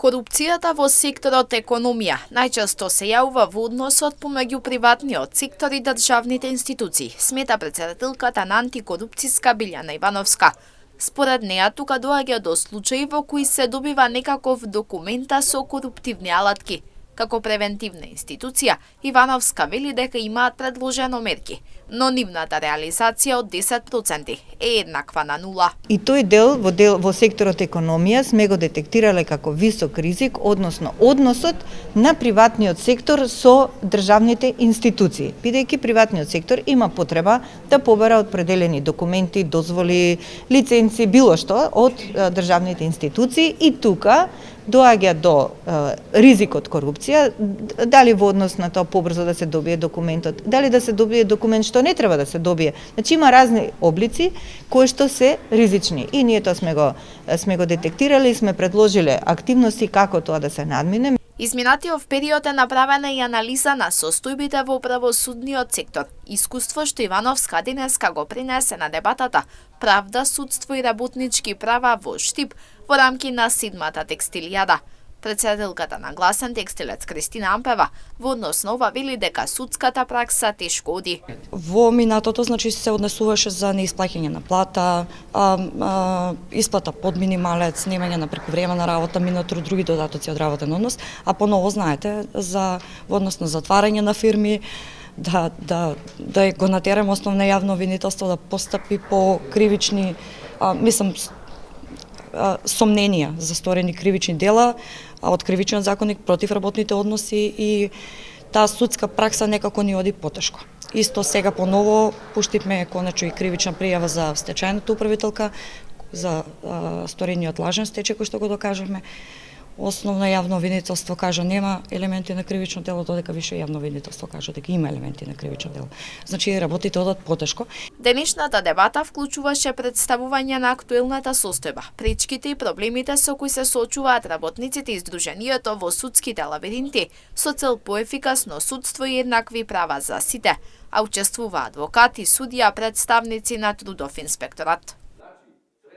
Корупцијата во секторот економија најчесто се јавува во односот помеѓу приватниот сектор и државните институции, смета претседателката на антикорупцијска Билјана Ивановска. Според неа тука доаѓа до случаи во кои се добива некаков документа со коруптивни алатки. Како превентивна институција, Ивановска вели дека имаат предложено мерки, но нивната реализација од 10% е еднаква на нула. И тој дел во секторот економија сме го детектирале како висок ризик, односно односот на приватниот сектор со државните институции. Бидејќи приватниот сектор има потреба да побара определени документи, дозволи, лиценци, било што од државните институции и тука доаѓа до ризик од корупција, дали во однос на тоа побрзо да се добие документот, дали да се добие документ што не треба да се добие. Значи има разни облици кои што се ризични и ние тоа сме го детектирале и сме предложиле активности како тоа да се надмине. Изминатиот период е направена и анализа на состојбите во правосудниот сектор. Искуство што Ивановска денеска го принесе на дебатата правда, судство и работнички права во Штип во рамки на 7-та текстилијада. Претседателката на Гласен текстилец Кристина Ампева во однос на ова вели дека судската пракса тешко оди. Во минатото значи се однесуваше за неисплаќање на плата, исплата под минималец, немање на прековремена работа, минатор други додатоци од работен однос, а поново знаете за во однос на затварање на фирми, да го натераме основно јавно обвинителство да постапи по кривични, сомненија за сторени кривични дела од кривичниот законник против работните односи и таа судска пракса некако ни оди потешко. Исто сега поново пуштивме конечно и кривична пријава за стечајната управителка за сторениот лажен стечај кој што го докажавме. Основно јавно обвинителство кажа нема елементи на кривично дело, додека више јавно обвинителство кажа дека има елементи на кривично дело. Значи работите одат потешко. Денешната дебата вклучуваше представување на актуелната состојба, пречките и проблемите со кои се соочуваат работниците и здруженијето во судските лабиринти со цел поефикасно судство и еднакви права за сите, а учествува адвокати, судија, представници на трудов инспекторат.